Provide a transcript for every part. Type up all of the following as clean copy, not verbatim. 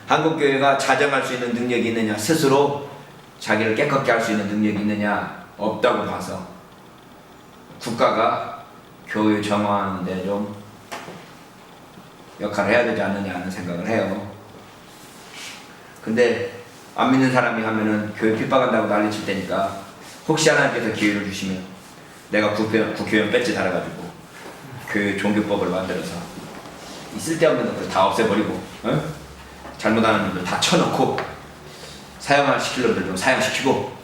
한국교회가 자정할 수 있는 능력이 있느냐, 스스로 자기를 깨끗게 할 수 있는 능력이 있느냐, 없다고 봐서 국가가 교회 정화하는 데 좀 역할을 해야 되지 않느냐 하는 생각을 해요. 근데 안 믿는 사람이 하면은 교회 핍박한다고 난리칠 테니까 혹시 하나님께서 기회를 주시면 내가 국회의원 배지 달아가지고 교회 종교법을 만들어서 이 쓸데없는 것들 다 없애버리고, 잘못하는 놈들 다 쳐놓고 사형시킬 놈들 좀 사형시키고,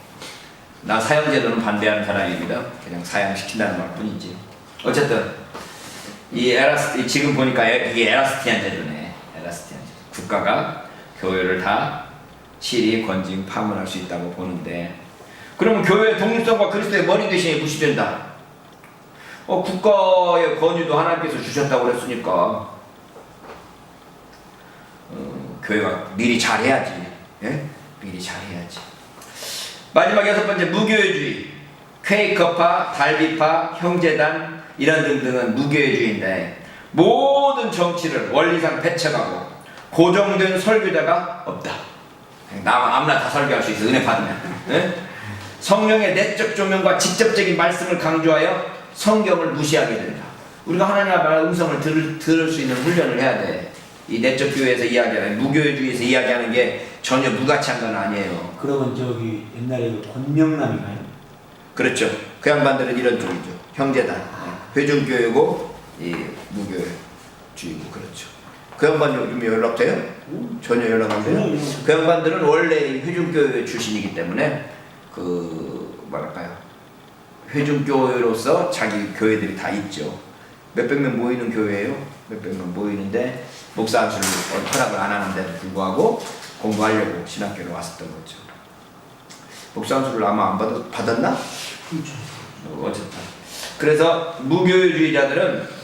나 사형제도는 반대하는 사람입니다. 그냥 사형시킨다는 말뿐이지. 어쨌든 지금 보니까 이게 에라스티안 제도네. 에라스티안 제도. 국가가 교회를 다 실히 건진 파문할 수 있다고 보는데, 그러면 교회의 독립성과 그리스도의 머리 대신에 무시된다. 국가의 권위도 하나님께서 주셨다고 그랬으니까 교회가 미리 잘해야지. 예? 미리 잘해야지. 마지막 6번째, 무교회주의. 퀘이커파, 달비파, 형제단 이런 등등은 무교회주의인데, 모든 정치를 원리상 배척하고 고정된 설교자가 없다. 아무나 다 설교할 수 있어, 은혜 받으면. 예? 성령의 내적 조명과 직접적인 말씀을 강조하여 성경을 무시하게 된다. 우리가 하나님의 음성을 들을 수 있는 훈련을 해야 돼. 이 내적 교회에서 이야기하는, 무교회주의에서 이야기하는 게 전혀 무가치한 건 아니에요. 그러면 저기 옛날에 권명남인가요? 그렇죠. 그 양반들은 이런 쪽이죠. 형제단, 회중교회고 이 무교회주의고. 그렇죠. 그 양반 요즘 연락돼요? 전혀 연락 안 돼요? 그 양반들은 원래 회중교회 출신이기 때문에 회중교회로서 자기 교회들이 다 있죠. 몇백 명 모이는 교회예요. 몇백 명 모이는데 목사 안수를 허락을 안 하는데도 불구하고 공부하려고 신학교로 왔었던 거죠. 목사 안수를 아마 안 받았나? 그렇죠. 어쨌든 그래서 무교회주의자들은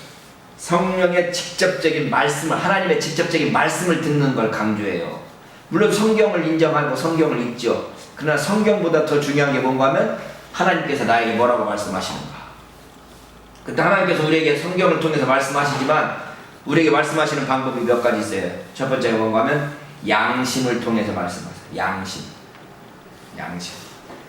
성령의 직접적인 말씀을, 하나님의 직접적인 말씀을 듣는 걸 강조해요. 물론 성경을 인정하고 성경을 읽죠. 그러나 성경보다 더 중요한 게 뭔가 하면 하나님께서 나에게 뭐라고 말씀하시는가. 그때 하나님께서 우리에게 성경을 통해서 말씀하시지만 우리에게 말씀하시는 방법이 몇 가지 있어요. 첫 번째가 뭔가 하면 양심을 통해서 말씀하세요. 양심.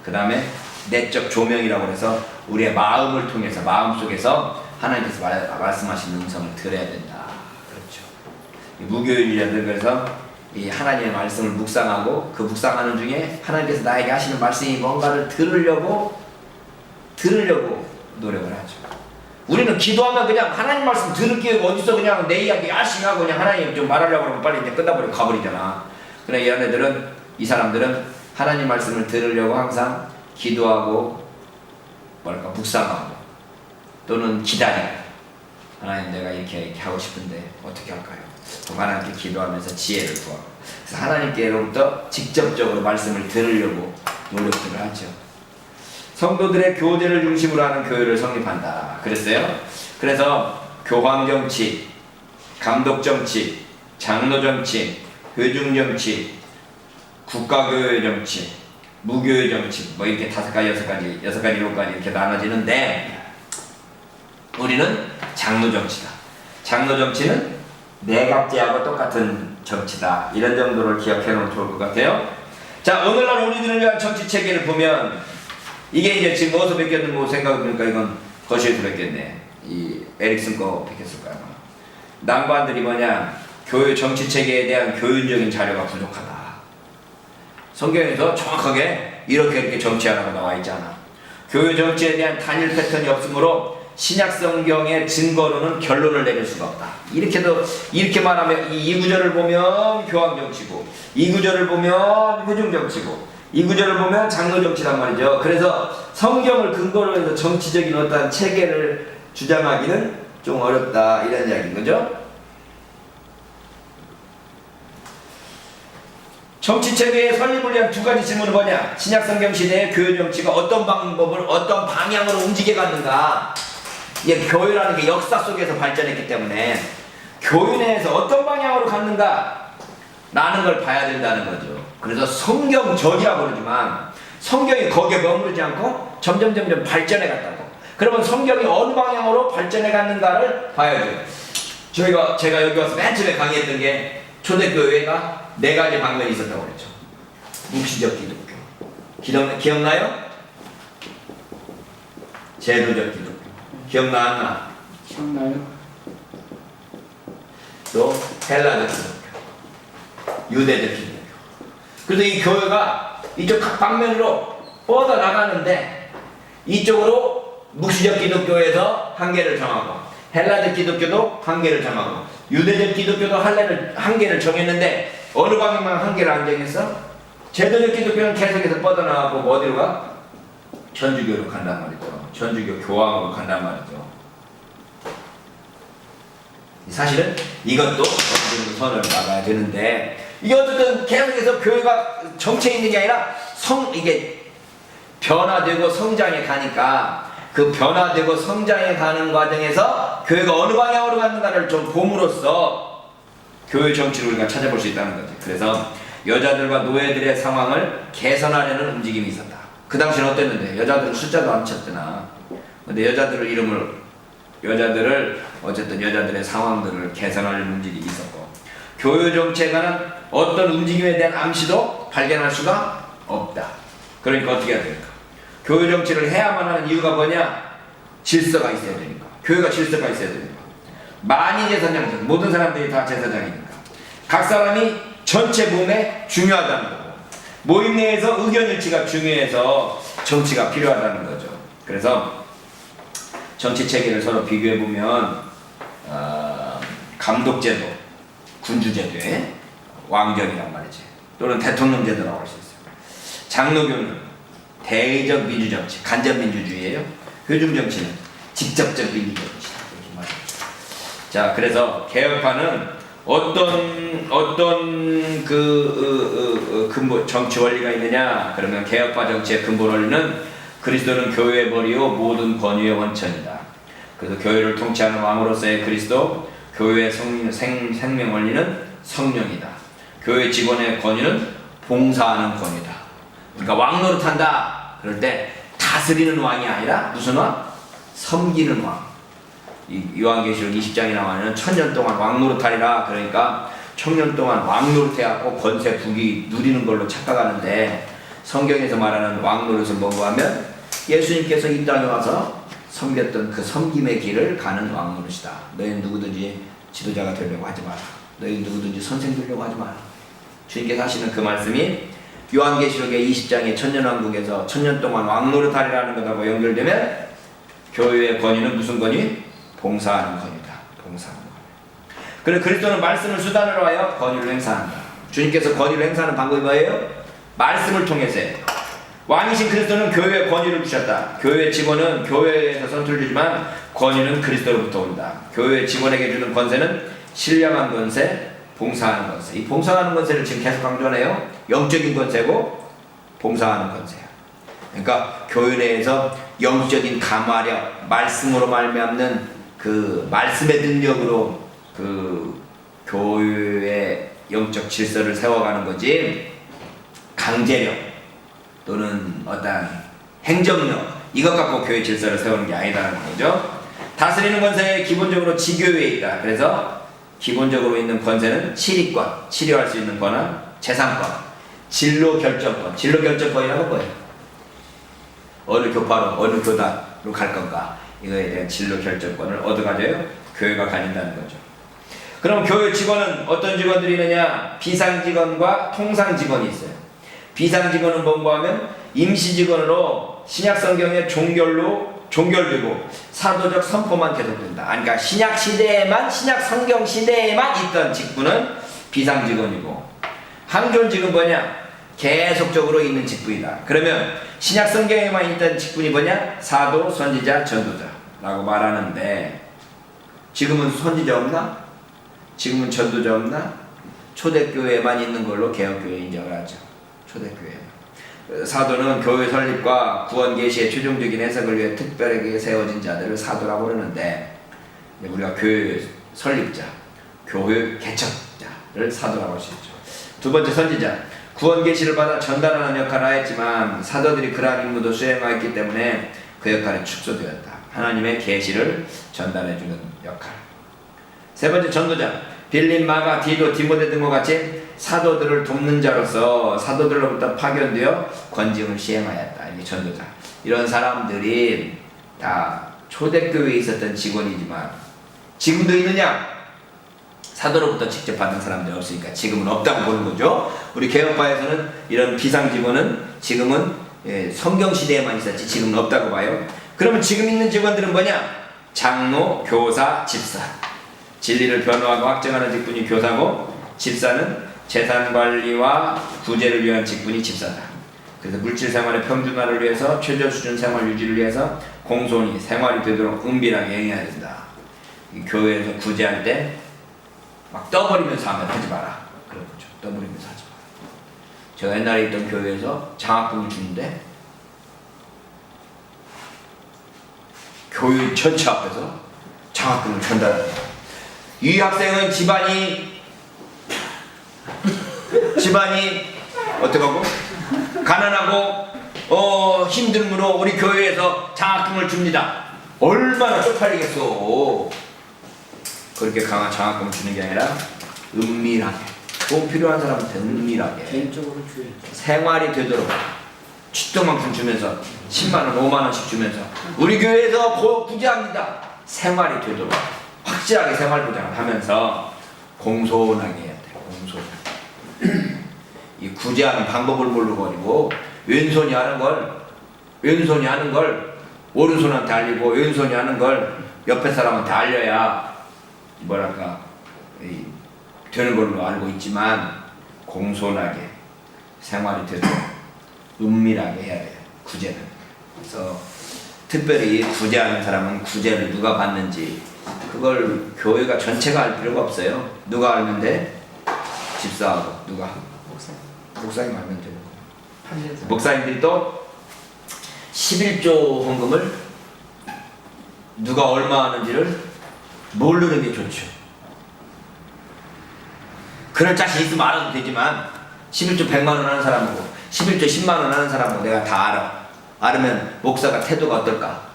그 다음에 내적 조명이라고 해서 우리의 마음을 통해서, 마음속에서 하나님께서 말씀하시는 음성을 들어야 된다. 그렇죠. 무교회주의자들, 그래서 이 하나님의 말씀을 묵상하고 그 묵상하는 중에 하나님께서 나에게 하시는 말씀이 뭔가를 들으려고 노력을 하죠. 우리는 기도하면 그냥 하나님 말씀 들을 기회가 어디서 그냥 내 이야기 열심히 하고 그냥 하나님 좀 말하려고 그러면 빨리 이제 끝나버리고 가버리잖아. 그러나 이 사람들은 하나님 말씀을 들으려고 항상 기도하고 묵상하고 또는 기다리고, 하나님 내가 이렇게 하고 싶은데 어떻게 할까요? 하나님께 기도하면서 지혜를 구하고, 그래서 하나님께로부터 직접적으로 말씀을 들으려고 노력들을 하죠. 성도들의 교제를 중심으로 하는 교회를 성립한다 그랬어요. 그래서 교황정치, 감독정치, 장로정치, 회중정치, 국가교회정치, 무교회정치, 이렇게 5가지, 6가지, 7가지 이렇게 나눠지는데, 우리는 장로정치다. 장로정치는 내각제하고 똑같은 정치다. 이런 정도를 기억해 놓으면 좋을 것 같아요. 자, 오늘날 우리들을 위한 정치 체계를 보면, 이게 이제 지금 어디서 뵙겠는 생각해보니까 이건 거시에서 뵙겠네. 이 에릭슨 거 뵙겠을 거야. 난관들이 뭐냐? 교회 정치 체계에 대한 교훈적인 자료가 부족하다. 성경에서 정확하게 이렇게 정치하라고 나와 있잖아. 교회 정치에 대한 단일 패턴이 없으므로 신약 성경의 증거로는 결론을 내릴 수가 없다. 이렇게 말하면 이 구절을 보면 교황 정치고, 이 구절을 보면 회중 정치고, 이 구절을 보면 장로 정치란 말이죠. 그래서 성경을 근거로 해서 정치적인 어떤 체계를 주장하기는 좀 어렵다, 이런 이야기인 거죠. 정치 체계의 설립을 위한 2가지 질문은 뭐냐? 신약 성경 시대의 교회 정치가 어떤 방법을, 어떤 방향으로 움직여갔는가? 이 교회라는 게 역사 속에서 발전했기 때문에 교회 내에서 어떤 방향으로 갔는가? 라는 걸 봐야 된다는 거죠. 그래서 성경적이라고 그러지만 성경이 거기에 머무르지 않고 점점 발전해 갔다고. 그러면 성경이 어느 방향으로 발전해 갔는가를 봐야죠. 제가 여기 와서 맨 처음에 강의했던 게 초대교회가 네 가지 방면이 있었다고 그랬죠. 묵시적 기독교. 기억나요? 제도적 기독교. 기억나나? 기억나요? 또 헬라적 기독교. 유대적 기독교. 그래서 이 교회가 이쪽 각 방면으로 뻗어 나가는데 이쪽으로 묵시적 기독교에서 한계를 정하고 헬라적 기독교도 한계를 정하고 유대적 기독교도 한계를 정했는데 어느 방향만 한계를 안 정했어? 제도적 기독교는 계속해서 뻗어나가고 어디로 가? 천주교로 간단 말이죠. 천주교 교황으로 간단 말이죠. 사실은 이것도 어느 정도 선을 막아야 되는데 이게 어쨌든 계속해서 교회가 정체에 있는 게 아니라 이게 변화되고 성장해 가니까 그 변화되고 성장해 가는 과정에서 교회가 어느 방향으로 갔는가를 좀 봄으로써 교회 정치를 우리가 찾아볼 수 있다는 거지. 그래서 여자들과 노예들의 상황을 개선하려는 움직임이 있었다. 그 당시는 어땠는데 여자들은 숫자도 안 쳤더나. 근데 여자들을 어쨌든 여자들의 상황들을 개선하려는 움직임이 있었고 교회 정치에 관한 어떤 움직임에 대한 암시도 발견할 수가 없다. 그러니까 어떻게 해야 될까? 교회 정치를 해야만 하는 이유가 뭐냐? 질서가 있어야 되니까. 교회가 질서가 있어야 되니까. 많이 제사장들, 모든 사람들이 다 제사장이니까. 각 사람이 전체 몸에 중요하다는 거고 모임 내에서 의견 일치가 중요해서 정치가 필요하다는 거죠. 그래서 정치 체계를 서로 비교해 보면 감독제도, 군주제도의 왕정이란 말이지. 또는 대통령제도라고 할 수 있어요. 장로교는 대의적 민주정치, 간접민주주의예요. 효중정치는 직접적 민주정치다. 이렇게 말해요. 자, 그래서 개혁파는 어떤 근본 정치 원리가 있느냐? 그러면 개혁파 정치의 근본 원리는 그리스도는 교회의 머리요 모든 권위의 원천이다. 그래서 교회를 통치하는 왕으로서의 그리스도, 교회의 생명 원리는 성령이다. 교회 직원의 권위는 봉사하는 권위다. 그러니까 왕 노릇한다. 그럴 때 다스리는 왕이 아니라 무슨 왕? 섬기는 왕. 이 요한계시록 20장에 나와는 1000년 동안 왕 노릇하리라. 그러니까 1000년 동안 왕 노릇해갖고 권세 부귀 누리는 걸로 착각하는데 성경에서 말하는 왕 노릇은 뭐고 하면 예수님께서 이 땅에 와서 섬겼던 그 섬김의 길을 가는 왕 노릇이다. 너희는 누구든지 지도자가 되려고 하지 마라. 너희는 누구든지 선생 되려고 하지 마라. 주님께서 하시는 그 말씀이 요한계시록의 20장의 천년왕국에서 1000년 동안 왕 노릇하리라는 것하고 연결되면 교회의 권위는 무슨 권위? 봉사하는 권위다. 봉사하는 권위. 그리고 그리스도는 말씀을 수단으로 하여 권위를 행사한다. 주님께서 권위를 행사하는 방법이 뭐예요? 말씀을 통해서요. 왕이신 그리스도는 교회에 권위를 주셨다. 교회 직원은 교회에서 선투를 주지만 권위는 그리스도로부터 온다. 교회 직원에게 주는 권세는 신령한 권세, 봉사하는 권세. 이 봉사하는 권세를 지금 계속 강조하네요. 영적인 권세고 봉사하는 권세야. 그러니까 교회 내에서 영적인 감화력, 말씀으로 말미암는 그 말씀의 능력으로 그 교회의 영적 질서를 세워가는 거지 강제력 또는 어떤 행정력 이것 갖고 교회 질서를 세우는 게 아니다라는 거죠. 다스리는 권세에 기본적으로 지교회에 있다. 그래서 기본적으로 있는 권세는 치리권, 치료할 수 있는 권한, 재산권, 진로 결정권. 진로 결정권이라고 뭐예요? 어느 교파로, 어느 교단으로 갈 건가? 이거에 대한 진로 결정권을 얻어가져요. 교회가 가진다는 거죠. 그럼 교회 직원은 어떤 직원들이 있느냐? 비상직원과 통상직원이 있어요. 비상직원은 뭔가 하면 임시직원으로 신약성경의 종결되고 사도적 선포만 계속된다. 그러니까 신약시대에만 신약성경 시대에만 있던 직분은 비상직원이고 항존직은 뭐냐? 계속적으로 있는 직분이다. 그러면 신약성경에만 있던 직분이 뭐냐? 사도, 선지자, 전도자라고 말하는데 지금은 선지자 없나? 지금은 전도자 없나? 초대교회에만 있는 걸로 개혁교회 인정을 하죠. 초대교회. 사도는 교회 설립과 구원 계시의 최종적인 해석을 위해 특별하게 세워진 자들을 사도라고 그러는데 우리가 교회 설립자, 교회 개척자를 사도라고 할 수 있죠. 두 번째 선지자, 구원 계시를 받아 전달하는 역할을 하였지만 사도들이 그러한 임무도 수행하였기 때문에 그 역할이 축소되었다. 하나님의 계시를 전달해주는 역할. 세 번째 전도자, 빌립마가 디도 디모데 등과 같이 사도들을 돕는 자로서 사도들로부터 파견되어 권징을 시행하였다. 이 전도자. 이런 사람들이 다 초대교회에 있었던 직원이지만 지금도 있느냐? 사도로부터 직접 받은 사람들이 없으니까 지금은 없다고 보는 거죠. 우리 개혁파에서는 이런 비상 직원은 지금은 성경 시대에만 있었지 지금은 없다고 봐요. 그러면 지금 있는 직원들은 뭐냐? 장로, 교사, 집사. 진리를 변호하고 확증하는 직분이 교사고, 집사는 재산관리와 구제를 위한 직분이 집사다. 그래서 물질 생활의 평준화를 위해서, 최저 수준 생활 유지를 위해서 공손히 생활이 되도록 은밀하게 행해야 된다. 이 교회에서 구제할 때 막 떠버리면서 하지 마라. 그런 거죠. 떠버리면서 하지 마라. 제가 옛날에 있던 교회에서 장학금을 주는데 교회 전체 앞에서 장학금을 전달합니다. 이 학생은 집안이 어떡하고 가난하고 힘듦으로 우리 교회에서 장학금을 줍니다. 얼마나 쪽팔리겠어. 그렇게 강한 장학금을 주는 게 아니라 은밀하게, 꼭 필요한 사람한테 은밀하게 개인적으로 줘야죠. 생활이 되도록 취득만큼 주면서 10만원, 5만원씩 주면서 우리 교회에서 구제합니다. 생활이 되도록 확실하게 생활 보장을 하면서 공손하게 해야 돼요. 공손하게. 이 구제하는 방법을 모르고 왼손이 하는 걸 오른손한테 알리고 왼손이 하는 걸 옆에 사람한테 알려야 뭐랄까 되는 걸로 알고 있지만 공손하게 생활이 되도록 은밀하게 해야 돼요. 구제는. 그래서 특별히 구제하는 사람은 구제를 누가 받는지 그걸 교회가 전체가 알 필요가 없어요. 누가 알면 돼? 집사하고 누가? 목사님 알면 되는 거예요. 목사님들이 또 11조 헌금을 누가 얼마 하는지를 모르는 게 좋죠. 그럴 자신 있으면 알아도 되지만 11조 100만원 하는 사람하고 11조 10만원 하는 사람하고 내가 다 알아. 알으면 목사가 태도가 어떨까?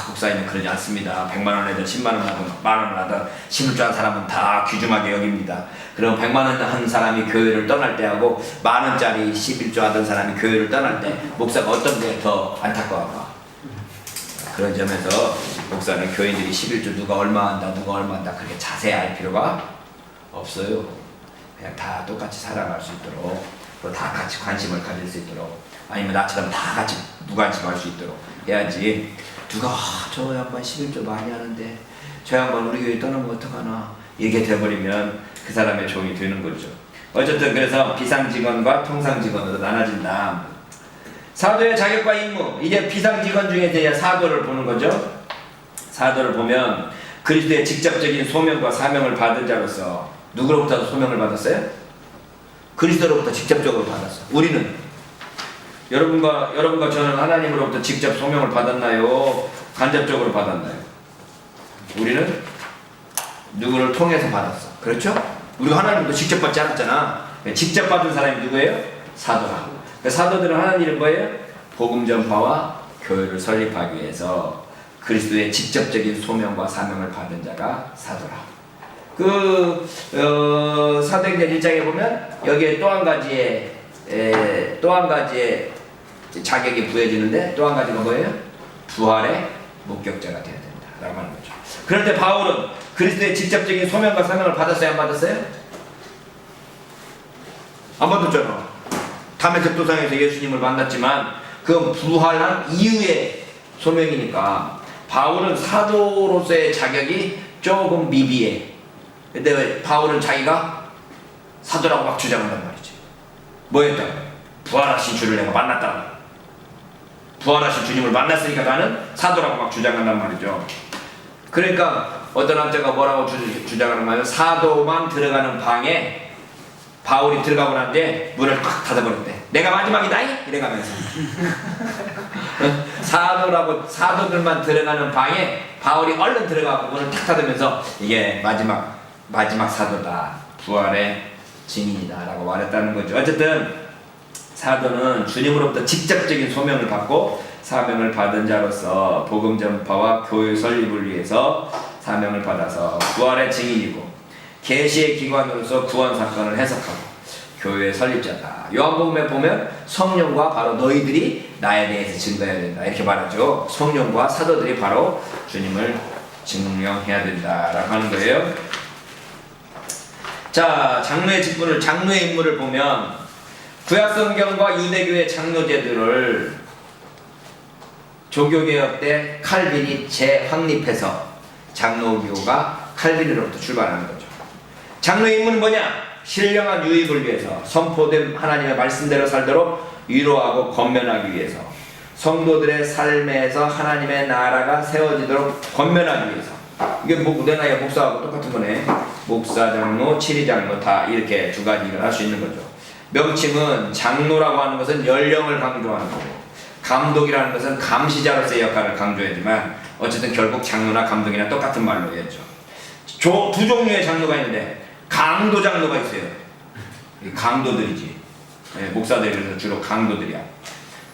목사님은 그러지 않습니다. 100만원 하든 10만원 하든 만원을 하든 11조 한 사람은 다 귀중하게 여깁니다. 그럼 100만원 한 사람이 교회를 떠날 때 하고 만원짜리 11조 하던 사람이 교회를 떠날 때 목사가 어떤 게 더 안타까울까? 그런 점에서 목사는 교인들이 11조 누가 얼마 한다 그렇게 자세히 알 필요가 없어요. 그냥 다 똑같이 살아갈 수 있도록 또 다 같이 관심을 가질 수 있도록 아니면 나처럼 다 같이 무관심할 수 있도록 해야지. 누가 저 양반 11조 많이 하는데 저 양반 우리 교회 떠나면 어떡하나 이게 돼버리면 그 사람의 종이 되는 거죠. 어쨌든 그래서 비상직원과 통상직원으로 나눠진다. 사도의 자격과 임무, 이제 비상직원 중에 대해 사도를 보는 거죠. 사도를 보면 그리스도의 직접적인 소명과 사명을 받은 자로서 누구로부터 소명을 받았어요? 그리스도로부터 직접적으로 받았어. 우리는 여러분과 저는 하나님으로부터 직접 소명을 받았나요? 간접적으로 받았나요? 우리는 누구를 통해서 받았어. 그렇죠? 우리가 하나님부터 직접 받지 않았잖아. 직접 받은 사람이 누구예요? 사도라. 사도들은 하는 일은 뭐예요? 복음 전파와 교회를 설립하기 위해서 그리스도의 직접적인 소명과 사명을 받은 자가 사도라. 사도행전 1장에 보면 여기에 또 한 가지의 자격이 부여지는데 또 한 가지가 뭐예요? 부활의 목격자가 되어야 된다 라고 하는 거죠. 그럴 때 바울은 그리스도의 직접적인 소명과 사명을 받았어요? 안 받았어요? 안 받았잖아. 담에색 도상에서 예수님을 만났지만 그건 부활한 이후의 소명이니까 바울은 사도로서의 자격이 조금 미비해. 근데 왜 바울은 자기가 사도라고 막 주장한단 말이지. 뭐였다? 부활하신 주를 내가 만났다. 부활하신 주님을 만났으니까 나는 사도라고 막 주장한단 말이죠. 그러니까 어떤 학자가 뭐라고 주장하는 말이야? 사도만 들어가는 방에 바울이 들어가고 난 뒤에 문을 팍 닫아버렸대. 내가 마지막이다 이래가면서 사도들만 들어가는 방에 바울이 얼른 들어가고 문을 탁 닫으면서 이게 마지막 사도다, 부활의 증인이다 라고 말했다는 거죠. 어쨌든 사도는 주님으로부터 직접적인 소명을 받고 사명을 받은 자로서 복음 전파와 교회 설립을 위해서 사명을 받아서 부활의 증인이고, 계시의 기관으로서 구원 사건을 해석하고 교회의 설립자다. 요한복음에 보면 성령과 바로 너희들이 나에 대해서 증거해야 된다 이렇게 말하죠. 성령과 사도들이 바로 주님을 증명해야 된다라고 하는 거예요. 자, 장로의 직분을, 장로의 임무를 보면 구약성경과 유대교의 장로제들을 조교개혁 때 칼빈이 재확립해서 장로교가 칼빈으로부터 출발하는 거죠. 장로의 임무는 뭐냐? 신령한 유익을 위해서 선포된 하나님의 말씀대로 살도록 위로하고 권면하기 위해서 성도들의 삶에서 하나님의 나라가 세워지도록 권면하기 위해서. 이게 우리나라의 목사하고 똑같은 거네. 목사, 장로, 치리장로 다 이렇게 두 가지 일을 할 수 있는 거죠. 명칭은 장로라고 하는 것은 연령을 강조하는 거고 감독이라는 것은 감시자로서의 역할을 강조하지만 어쨌든 결국 장로나 감독이나 똑같은 말로 해야죠. 두 종류의 장로가 있는데 강도 장로가 있어요. 강도들이지. 네, 목사들이 그래서 주로 강도들이야.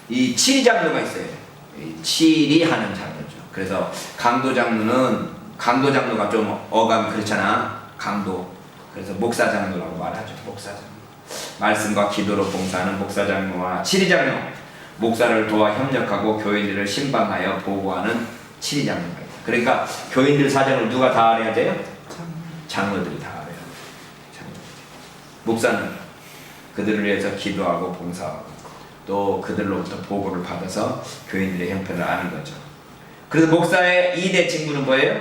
이 치리 장로가 있어요. 치리하는 장로죠. 그래서 강도 장로가 좀 어감 그렇잖아. 강도. 그래서 목사 장로라고 말하죠. 목사 장로. 말씀과 기도로 봉사하는 목사 장로와 치리 장로. 목사를 도와 협력하고 교인들을 신방하여 보고하는 치리 장로가 있다. 그러니까 교인들 사정을 누가 다 알아야 돼요? 장로들이 다 알아요. 목사는 그들을 위해서 기도하고 봉사하고 또 그들로부터 보고를 받아서 교인들의 형편을 아는 거죠. 그래서 목사의 2대 직무는 뭐예요?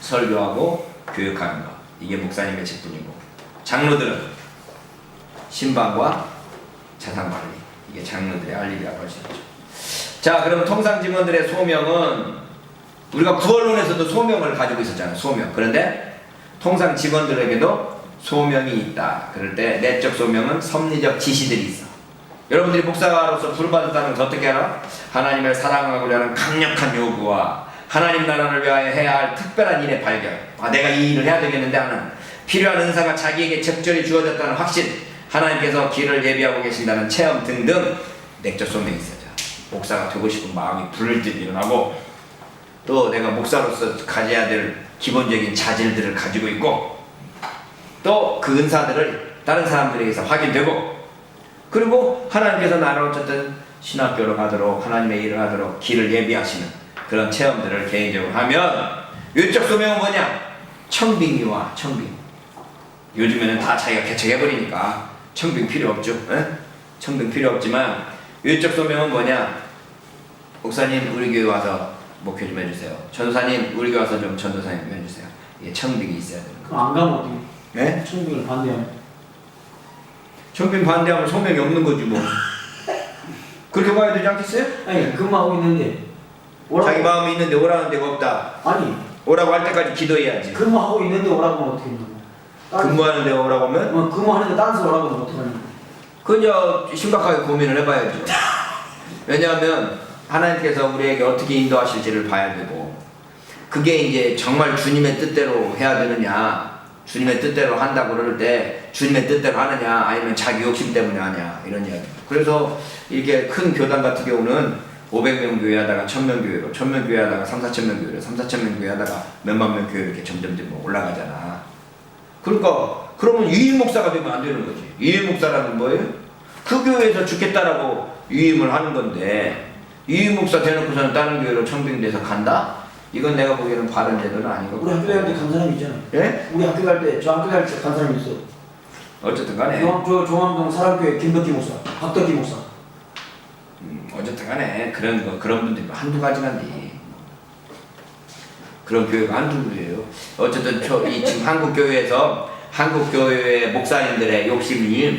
설교하고 교육하는 거. 이게 목사님의 직분이고 장로들은 신방과 자산관리. 이게 장로들의 할 일이라고 할 수 있죠. 자, 그럼 통상 직원들의 소명은 우리가 구원론에서도 소명을 가지고 있었잖아요. 소명. 그런데 통상 직원들에게도 소명이 있다. 그럴 때 내적 소명은 섭리적 지시들이 있어. 여러분들이 목사로서 부름받았다는 것을 어떻게 알아? 하나님을 사랑하고자 하는 강력한 요구와 하나님 나라를 위하여 해야 할 특별한 일의 발견. 내가 이 일을 해야 되겠는데 하는 필요한 은사가 자기에게 적절히 주어졌다는 확신, 하나님께서 길을 예비하고 계신다는 체험 등등 내적 소명이 있어요. 목사가 되고 싶은 마음이 불을듯 일어나고 또 내가 목사로서 가져야 될 기본적인 자질들을 가지고 있고 또 그 은사들을 다른 사람들에게서 확인되고 그리고 하나님께서 나를 어쨌든 신학교로 가도록 하나님의 일을 하도록 길을 예비하시는 그런 체험들을 개인적으로 하면 외적 소명은 뭐냐? 청빙이와 청빙. 요즘에는 다 자기가 개척해버리니까 청빙 필요 없죠. 에? 청빙 필요 없지만 외적 소명은 뭐냐? 목사님 우리 교회 와서 목회 좀 해주세요. 전도사님 우리 교회 와서 좀 전도사님 좀 해주세요. 이게 청빙이 있어야 되는 거예요. 그럼 안 가면 어떻게? 네? 청빙을 반대하면? 청빙 반대하면 소명이 없는 거지 뭐. 그렇게 봐야 되지 않겠어요? 아니 근무하고 있는데 오라고. 자기 마음이 있는데 오라는 데가 없다. 아니 오라고 할 때까지 기도해야지. 근무하고 있는데 오라고 하면 어떻게 된다고? 근무하는 데 오라고 하면? 근무하는데 딴 데서 오라고 하면 어떡하냐고. 그저 심각하게 고민을 해봐야죠. 왜냐하면 하나님께서 우리에게 어떻게 인도하실지를 봐야 되고 그게 이제 정말 주님의 뜻대로 해야 되느냐 주님의 뜻대로 한다고 그럴 때 주님의 뜻대로 하느냐 아니면 자기 욕심 때문에 하냐 이런 이야기. 그래서 이렇게 큰 교단 같은 경우는 500명 교회 하다가 1000명 교회로 1000명 교회 하다가 3,4,000명 교회로 3,4,000명 교회 하다가 몇만 명 교회 이렇게 점점 올라가잖아. 그러니까 그러면 유임 목사가 되면 안 되는 거지. 유임 목사라는 뭐예요? 그 교회에서 죽겠다라고 유임을 하는 건데 유임 목사 대놓고서는 다른 교회로 청빙돼서 간다? 이건 내가 보기에는 바른 제도는 아닌 것 우리 학교 같아요. 갈 때 간 사람이 있잖아. 예? 우리 학교 갈 때 저 학교 갈 때 간 사람이 있어. 어쨌든 간에 종암동 사랑교회 김덕기 목사, 박덕기 목사. 어쨌든 간에 그런 분들이 한두 가지만이 그런 교회가 한두 교회예요. 어쨌든 지금 한국 교회에서 한국 교회 목사님들의 욕심이